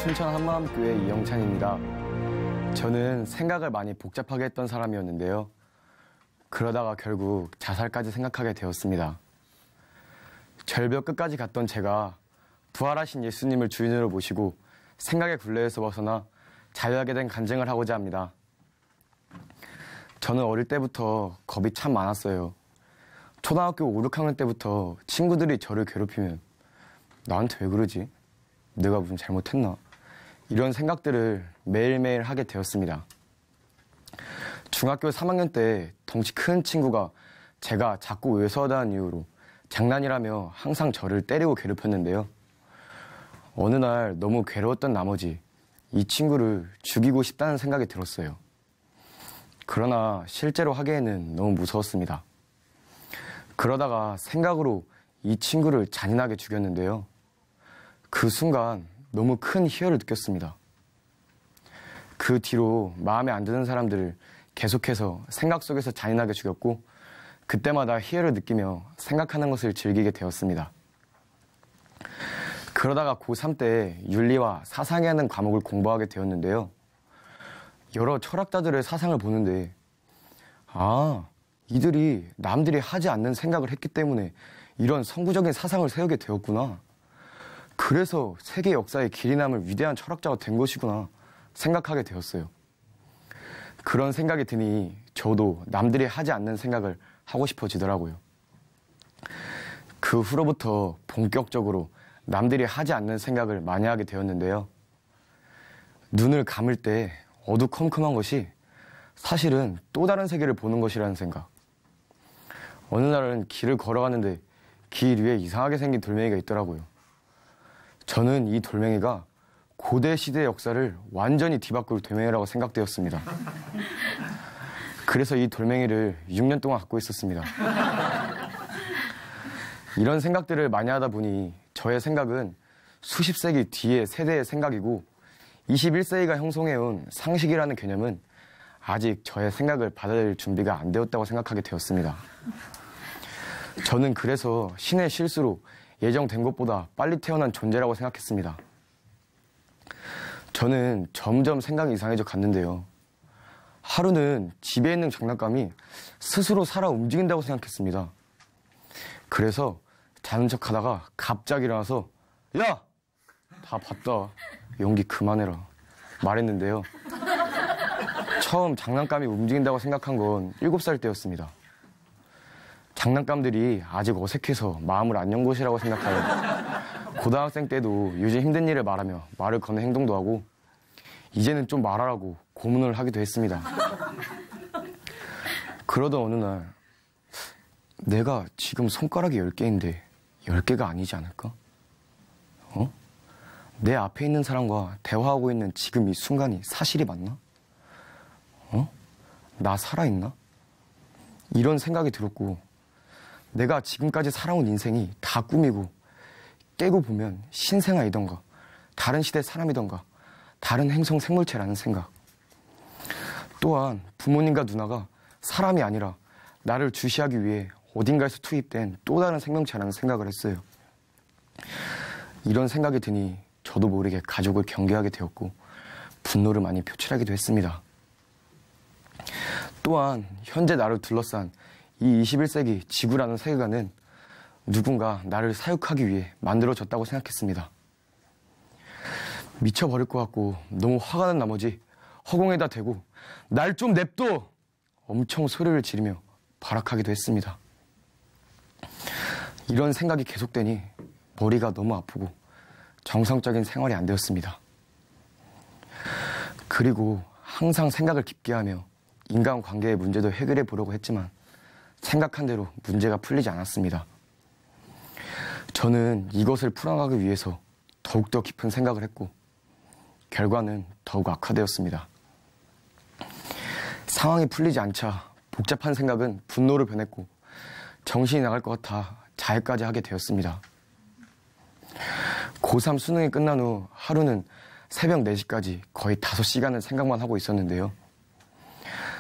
춘천 한마음교회 이영찬입니다. 저는 생각을 많이 복잡하게 했던 사람이었는데요. 그러다가 결국 자살까지 생각하게 되었습니다. 절벽 끝까지 갔던 제가 부활하신 예수님을 주인으로 모시고 생각의 굴레에서 벗어나 자유하게 된 간증을 하고자 합니다. 저는 어릴 때부터 겁이 참 많았어요. 초등학교 5, 6학년 때부터 친구들이 저를 괴롭히면 나한테 왜 그러지? 내가 무슨 잘못했나? 이런 생각들을 매일매일 하게 되었습니다. 중학교 3학년 때 덩치 큰 친구가 제가 자꾸 외소하다는 이유로 장난이라며 항상 저를 때리고 괴롭혔는데요. 어느 날 너무 괴로웠던 나머지 이 친구를 죽이고 싶다는 생각이 들었어요. 그러나 실제로 하기에는 너무 무서웠습니다. 그러다가 생각으로 이 친구를 잔인하게 죽였는데요. 그 순간 너무 큰 희열을 느꼈습니다. 그 뒤로 마음에 안 드는 사람들을 계속해서 생각 속에서 잔인하게 죽였고 그때마다 희열을 느끼며 생각하는 것을 즐기게 되었습니다. 그러다가 고3 때 윤리와 사상이라는 과목을 공부하게 되었는데요. 여러 철학자들의 사상을 보는데 이들이 남들이 하지 않는 생각을 했기 때문에 이런 선구적인 사상을 세우게 되었구나. 그래서 세계 역사에 길이 남을 위대한 철학자가 된 것이구나 생각하게 되었어요. 그런 생각이 드니 저도 남들이 하지 않는 생각을 하고 싶어지더라고요. 그 후로부터 본격적으로 남들이 하지 않는 생각을 많이 하게 되었는데요. 눈을 감을 때 어두컴컴한 것이 사실은 또 다른 세계를 보는 것이라는 생각. 어느 날은 길을 걸어가는데 길 위에 이상하게 생긴 돌멩이가 있더라고요. 저는 이 돌멩이가 고대 시대의 역사를 완전히 뒤바꿀 돌멩이라고 생각되었습니다. 그래서 이 돌멩이를 6년 동안 갖고 있었습니다. 이런 생각들을 많이 하다 보니 저의 생각은 수십 세기 뒤의 세대의 생각이고 21세기가 형성해온 상식이라는 개념은 아직 저의 생각을 받아들일 준비가 안 되었다고 생각하게 되었습니다. 저는 그래서 신의 실수로 예정된 것보다 빨리 태어난 존재라고 생각했습니다. 저는 점점 생각이 이상해져 갔는데요. 하루는 집에 있는 장난감이 스스로 살아 움직인다고 생각했습니다. 그래서 자는 척 하다가 갑자기 일어나서 야! 다 봤다. 연기 그만해라. 말했는데요. 처음 장난감이 움직인다고 생각한 건 7살 때였습니다. 장난감들이 아직 어색해서 마음을 안 연 것이라고 생각하여 고등학생 때도 요즘 힘든 일을 말하며 말을 거는 행동도 하고 이제는 좀 말하라고 고문을 하기도 했습니다. 그러던 어느 날 내가 지금 손가락이 10개인데 10개가 아니지 않을까? 내 앞에 있는 사람과 대화하고 있는 지금 이 순간이 사실이 맞나? 나 살아있나? 이런 생각이 들었고 내가 지금까지 살아온 인생이 다 꿈이고 깨고 보면 신생아이던가 다른 시대 사람이던가 다른 행성 생물체라는 생각. 또한 부모님과 누나가 사람이 아니라 나를 주시하기 위해 어딘가에서 투입된 또 다른 생명체라는 생각을 했어요. 이런 생각이 드니 저도 모르게 가족을 경계하게 되었고 분노를 많이 표출하기도 했습니다. 또한 현재 나를 둘러싼 이 21세기 지구라는 세계관은 누군가 나를 사육하기 위해 만들어졌다고 생각했습니다. 미쳐버릴 것 같고 너무 화가 난 나머지 허공에다 대고 날 좀 냅둬! 엄청 소리를 지르며 발악하기도 했습니다. 이런 생각이 계속되니 머리가 너무 아프고 정상적인 생활이 안 되었습니다. 그리고 항상 생각을 깊게 하며 인간관계의 문제도 해결해 보려고 했지만 생각한 대로 문제가 풀리지 않았습니다. 저는 이것을 풀어나가기 위해서 더욱더 깊은 생각을 했고 결과는 더욱 악화되었습니다. 상황이 풀리지 않자 복잡한 생각은 분노로 변했고 정신이 나갈 것 같아 자해까지 하게 되었습니다. 고3 수능이 끝난 후 하루는 새벽 4시까지 거의 5시간을 생각만 하고 있었는데요.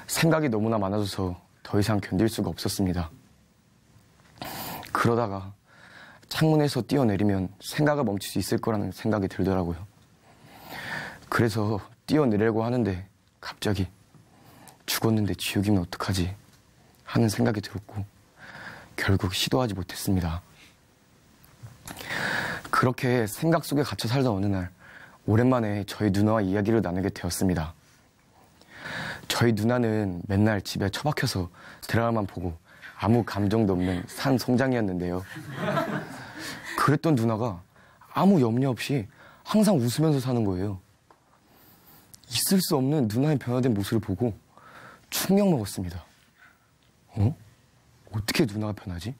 생각이 너무나 많아져서 더 이상 견딜 수가 없었습니다. 그러다가 창문에서 뛰어내리면 생각을 멈출 수 있을 거라는 생각이 들더라고요. 그래서 뛰어내려고 하는데 갑자기 죽었는데 지옥이면 어떡하지 하는 생각이 들었고 결국 시도하지 못했습니다. 그렇게 생각 속에 갇혀 살던 어느 날 오랜만에 저희 누나와 이야기를 나누게 되었습니다. 저희 누나는 맨날 집에 처박혀서 드라마만 보고 아무 감정도 없는 산송장이었는데요. 그랬던 누나가 아무 염려 없이 항상 웃으면서 사는 거예요. 있을 수 없는 누나의 변화된 모습을 보고 충격 먹었습니다. 어떻게 누나가 변하지?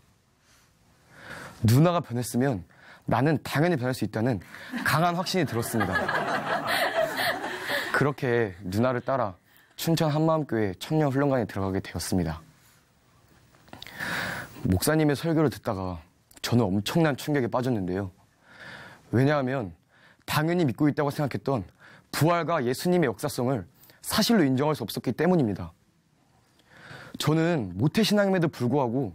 누나가 변했으면 나는 당연히 변할 수 있다는 강한 확신이 들었습니다. 그렇게 누나를 따라 춘천 한마음교회 청년훈련관에 들어가게 되었습니다. 목사님의 설교를 듣다가 저는 엄청난 충격에 빠졌는데요. 왜냐하면 당연히 믿고 있다고 생각했던 부활과 예수님의 역사성을 사실로 인정할 수 없었기 때문입니다. 저는 모태신앙임에도 불구하고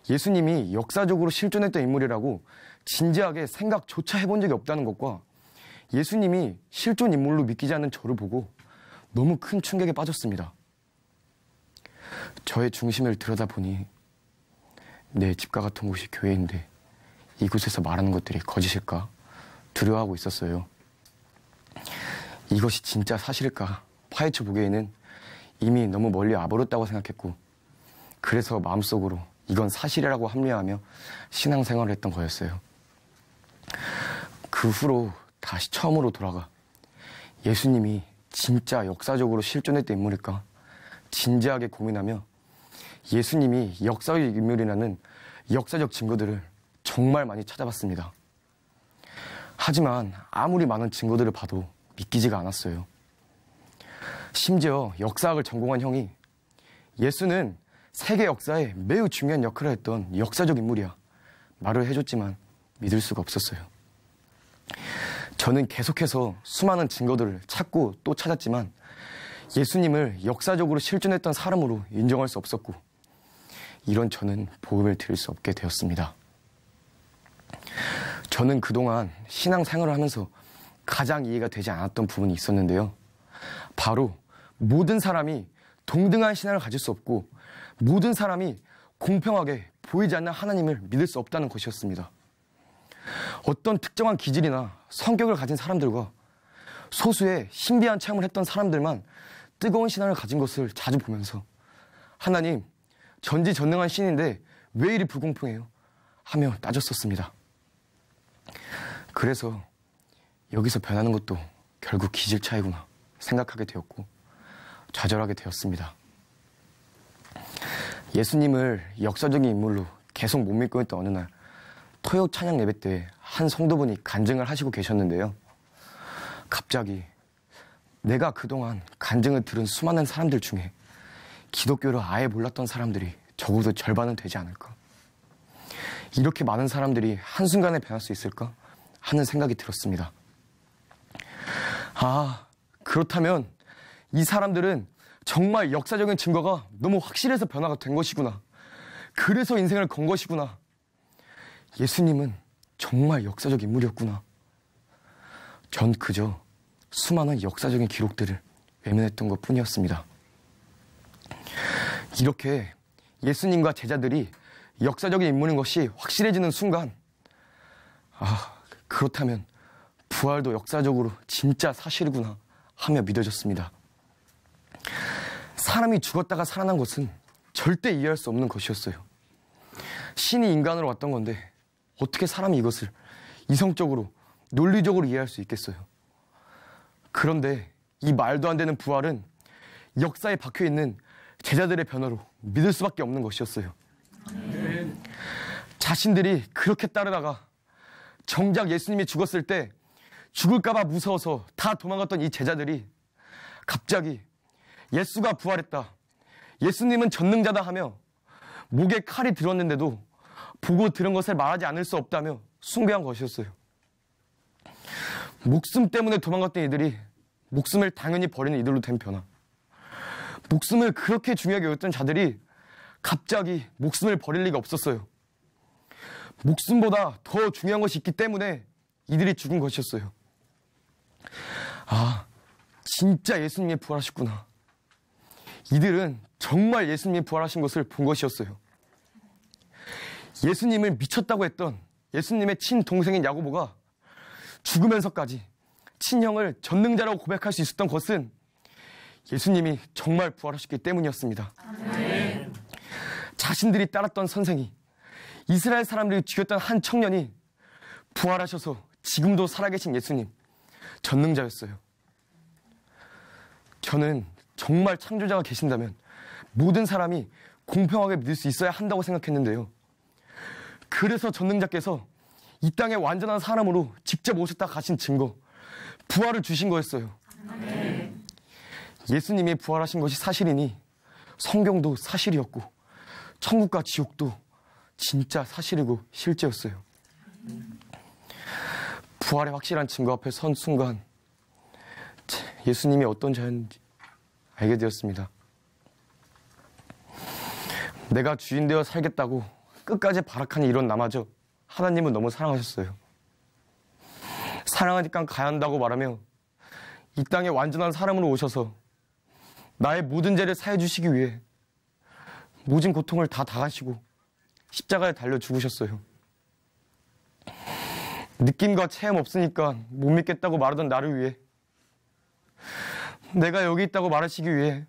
예수님이 역사적으로 실존했던 인물이라고 진지하게 생각조차 해본 적이 없다는 것과 예수님이 실존 인물로 믿기지 않는 저를 보고 너무 큰 충격에 빠졌습니다. 저의 중심을 들여다보니 내 집과 같은 곳이 교회인데 이곳에서 말하는 것들이 거짓일까 두려워하고 있었어요. 이것이 진짜 사실일까 파헤쳐 보기에는 이미 너무 멀리 와버렸다고 생각했고 그래서 마음속으로 이건 사실이라고 합리화하며 신앙생활을 했던 거였어요. 그 후로 다시 처음으로 돌아가 예수님이 진짜 역사적으로 실존했던 인물일까 진지하게 고민하며 예수님이 역사적 인물이라는 역사적 증거들을 정말 많이 찾아봤습니다. 하지만 아무리 많은 증거들을 봐도 믿기지가 않았어요. 심지어 역사학을 전공한 형이 예수는 세계 역사에 매우 중요한 역할을 했던 역사적 인물이야 말을 해줬지만 믿을 수가 없었어요. 저는 계속해서 수많은 증거들을 찾고 또 찾았지만 예수님을 역사적으로 실존했던 사람으로 인정할 수 없었고 이런 저는 복음을 드릴 수 없게 되었습니다. 저는 그동안 신앙생활을 하면서 가장 이해가 되지 않았던 부분이 있었는데요. 바로 모든 사람이 동등한 신앙을 가질 수 없고 모든 사람이 공평하게 보이지 않는 하나님을 믿을 수 없다는 것이었습니다. 어떤 특정한 기질이나 성격을 가진 사람들과 소수의 신비한 체험을 했던 사람들만 뜨거운 신앙을 가진 것을 자주 보면서 하나님, 전지전능한 신인데 왜 이리 불공평해요? 하며 따졌었습니다. 그래서 여기서 변하는 것도 결국 기질 차이구나 생각하게 되었고 좌절하게 되었습니다. 예수님을 역사적인 인물로 계속 못 믿고 있던 어느 날 토요 찬양 예배 때 한 성도분이 간증을 하시고 계셨는데요. 갑자기 내가 그동안 간증을 들은 수많은 사람들 중에 기독교를 아예 몰랐던 사람들이 적어도 절반은 되지 않을까? 이렇게 많은 사람들이 한순간에 변할 수 있을까? 하는 생각이 들었습니다. 그렇다면 이 사람들은 정말 역사적인 증거가 너무 확실해서 변화가 된 것이구나. 그래서 인생을 건 것이구나. 예수님은 정말 역사적 인물이었구나. 전 그저 수많은 역사적인 기록들을 외면했던 것 뿐이었습니다. 이렇게 예수님과 제자들이 역사적인 인물인 것이 확실해지는 순간 그렇다면 부활도 역사적으로 진짜 사실이구나 하며 믿어졌습니다. 사람이 죽었다가 살아난 것은 절대 이해할 수 없는 것이었어요. 신이 인간으로 왔던 건데 어떻게 사람이 이것을 이성적으로 논리적으로 이해할 수 있겠어요? 그런데 이 말도 안 되는 부활은 역사에 박혀있는 제자들의 변화로 믿을 수밖에 없는 것이었어요. 자신들이 그렇게 따르다가 정작 예수님이 죽었을 때 죽을까봐 무서워서 다 도망갔던 이 제자들이 갑자기 예수가 부활했다, 예수님은 전능자다 하며 목에 칼이 들었는데도 보고 들은 것을 말하지 않을 수 없다며 숭배한 것이었어요. 목숨 때문에 도망갔던 이들이 목숨을 당연히 버리는 이들로 된 변화. 목숨을 그렇게 중요하게 여겼던 자들이 갑자기 목숨을 버릴 리가 없었어요. 목숨보다 더 중요한 것이 있기 때문에 이들이 죽은 것이었어요. 진짜 예수님이 부활하셨구나. 이들은 정말 예수님이 부활하신 것을 본 것이었어요. 예수님을 미쳤다고 했던 예수님의 친동생인 야고보가 죽으면서까지 친형을 전능자라고 고백할 수 있었던 것은 예수님이 정말 부활하셨기 때문이었습니다. 아멘. 자신들이 따랐던 선생이, 이스라엘 사람들이 죽였던 한 청년이 부활하셔서 지금도 살아계신 예수님, 전능자였어요. 저는 정말 창조자가 계신다면 모든 사람이 공평하게 믿을 수 있어야 한다고 생각했는데요. 그래서 전능자께서 이 땅에 완전한 사람으로 직접 오셨다 가신 증거, 부활을 주신 거였어요. 아멘. 예수님이 부활하신 것이 사실이니 성경도 사실이었고 천국과 지옥도 진짜 사실이고 실제였어요. 부활의 확실한 증거 앞에 선 순간 예수님이 어떤 자였는지 알게 되었습니다. 내가 주인 되어 살겠다고 끝까지 발악하니 이런 나마저 하나님은 너무 사랑하셨어요. 사랑하니까 가야 한다고 말하며 이 땅에 완전한 사람으로 오셔서 나의 모든 죄를 사해 주시기 위해 모진 고통을 다 당하시고 십자가에 달려 죽으셨어요. 느낌과 체험 없으니까 못 믿겠다고 말하던 나를 위해, 내가 여기 있다고 말하시기 위해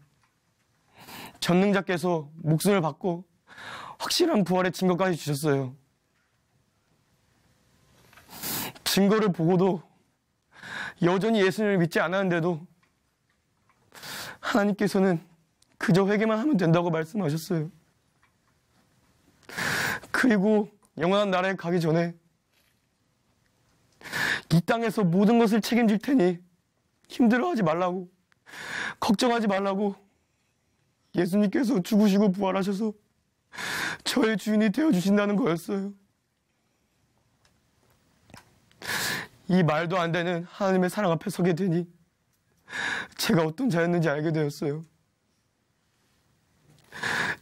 전능자께서 목숨을 받고 확실한 부활의 증거까지 주셨어요. 증거를 보고도 여전히 예수님을 믿지 않았는데도 하나님께서는 그저 회개만 하면 된다고 말씀하셨어요. 그리고 영원한 나라에 가기 전에 이 땅에서 모든 것을 책임질 테니 힘들어하지 말라고, 걱정하지 말라고 예수님께서 죽으시고 부활하셔서 저의 주인이 되어주신다는 거였어요. 이 말도 안 되는 하나님의 사랑 앞에 서게 되니 제가 어떤 자였는지 알게 되었어요.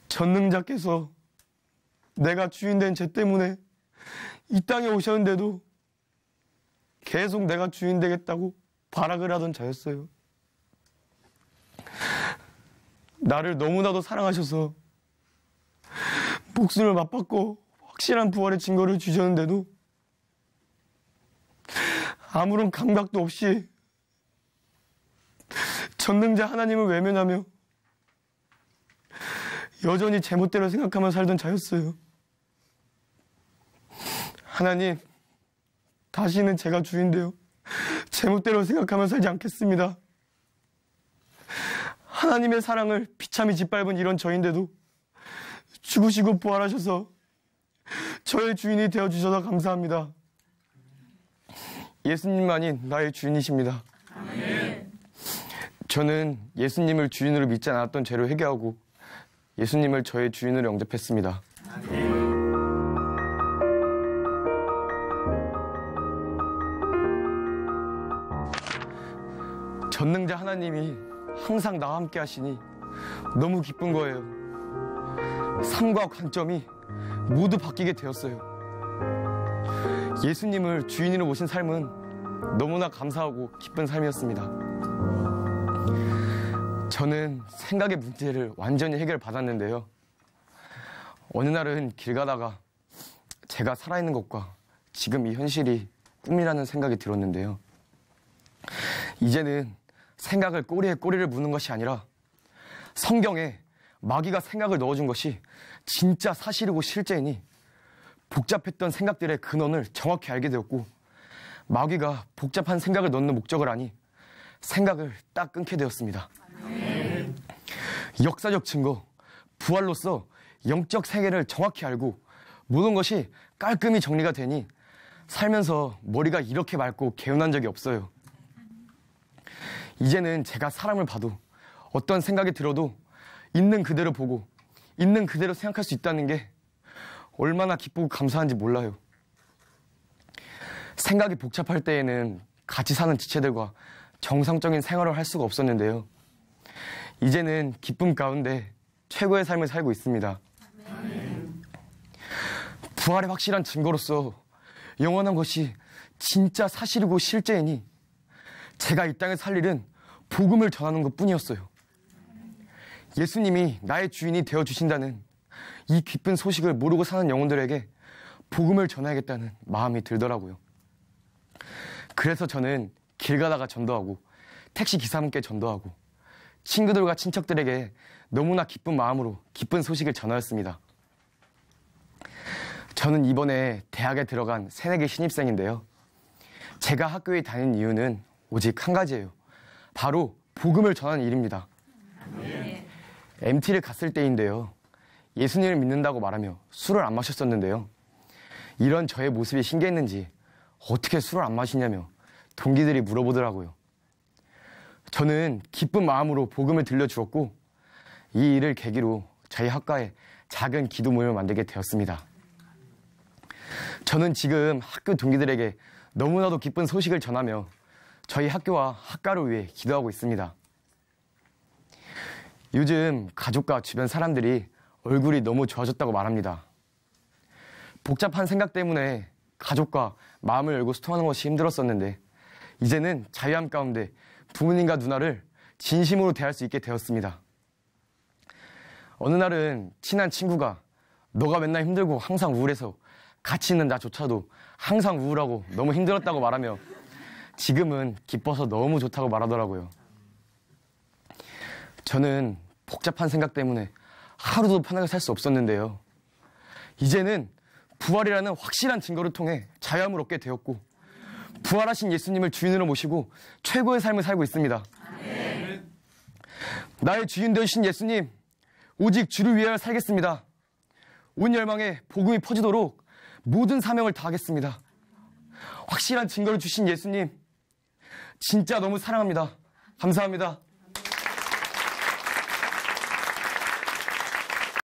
전능자께서 내가 주인 된 죄 때문에 이 땅에 오셨는데도 계속 내가 주인 되겠다고 발악을 하던 자였어요. 나를 너무나도 사랑하셔서 목숨을 맞받고 확실한 부활의 증거를 주셨는데도 아무런 감각도 없이 전능자 하나님을 외면하며 여전히 제멋대로 생각하며 살던 자였어요. 하나님, 다시는 제가 주인되어 제멋대로 생각하며 살지 않겠습니다. 하나님의 사랑을 비참히 짓밟은 이런 저인데도 죽으시고 부활하셔서 저의 주인이 되어주셔서 감사합니다. 예수님만이 나의 주인이십니다. 아멘. 저는 예수님을 주인으로 믿지 않았던 죄를 회개하고 예수님을 저의 주인으로 영접했습니다. 아멘. 전능자 하나님이 항상 나와 함께 하시니 너무 기쁜 거예요. 삶과 관점이 모두 바뀌게 되었어요. 예수님을 주인으로 모신 삶은 너무나 감사하고 기쁜 삶이었습니다. 저는 생각의 문제를 완전히 해결받았는데요. 어느 날은 길 가다가 제가 살아있는 것과 지금 이 현실이 꿈이라는 생각이 들었는데요. 이제는 생각을 꼬리에 꼬리를 무는 것이 아니라 성경에 마귀가 생각을 넣어준 것이 진짜 사실이고 실제이니 복잡했던 생각들의 근원을 정확히 알게 되었고, 마귀가 복잡한 생각을 넣는 목적을 아니 생각을 딱 끊게 되었습니다. 아멘. 역사적 증거, 부활로서 영적 세계를 정확히 알고 모든 것이 깔끔히 정리가 되니 살면서 머리가 이렇게 맑고 개운한 적이 없어요. 이제는 제가 사람을 봐도 어떤 생각이 들어도 있는 그대로 보고 있는 그대로 생각할 수 있다는 게 얼마나 기쁘고 감사한지 몰라요. 생각이 복잡할 때에는 같이 사는 지체들과 정상적인 생활을 할 수가 없었는데요. 이제는 기쁨 가운데 최고의 삶을 살고 있습니다. 아멘. 부활의 확실한 증거로서 영원한 것이 진짜 사실이고 실제이니 제가 이 땅에 살 일은 복음을 전하는 것뿐이었어요. 예수님이 나의 주인이 되어주신다는 이 기쁜 소식을 모르고 사는 영혼들에게 복음을 전해야겠다는 마음이 들더라고요. 그래서 저는 길 가다가 전도하고 택시 기사분께 전도하고 친구들과 친척들에게 너무나 기쁜 마음으로 기쁜 소식을 전하였습니다. 저는 이번에 대학에 들어간 새내기 신입생인데요. 제가 학교에 다닌 이유는 오직 한 가지예요. 바로 복음을 전하는 일입니다. MT를 갔을 때인데요. 예수님을 믿는다고 말하며 술을 안 마셨었는데요. 이런 저의 모습이 신기했는지 어떻게 술을 안 마시냐며 동기들이 물어보더라고요. 저는 기쁜 마음으로 복음을 들려주었고 이 일을 계기로 저희 학과에 작은 기도 모임을 만들게 되었습니다. 저는 지금 학교 동기들에게 너무나도 기쁜 소식을 전하며 저희 학교와 학과를 위해 기도하고 있습니다. 요즘 가족과 주변 사람들이 얼굴이 너무 좋아졌다고 말합니다. 복잡한 생각 때문에 가족과 마음을 열고 소통하는 것이 힘들었었는데 이제는 자유함 가운데 부모님과 누나를 진심으로 대할 수 있게 되었습니다. 어느 날은 친한 친구가 너가 맨날 힘들고 항상 우울해서 같이 있는 나조차도 항상 우울하고 너무 힘들었다고 말하며 지금은 기뻐서 너무 좋다고 말하더라고요. 저는 복잡한 생각 때문에 하루도 편하게 살 수 없었는데요. 이제는 부활이라는 확실한 증거를 통해 자유함을 얻게 되었고 부활하신 예수님을 주인으로 모시고 최고의 삶을 살고 있습니다. 나의 주인 되신 예수님, 오직 주를 위하여 살겠습니다. 온 열방에 복음이 퍼지도록 모든 사명을 다하겠습니다. 확실한 증거를 주신 예수님, 진짜 너무 사랑합니다. 감사합니다.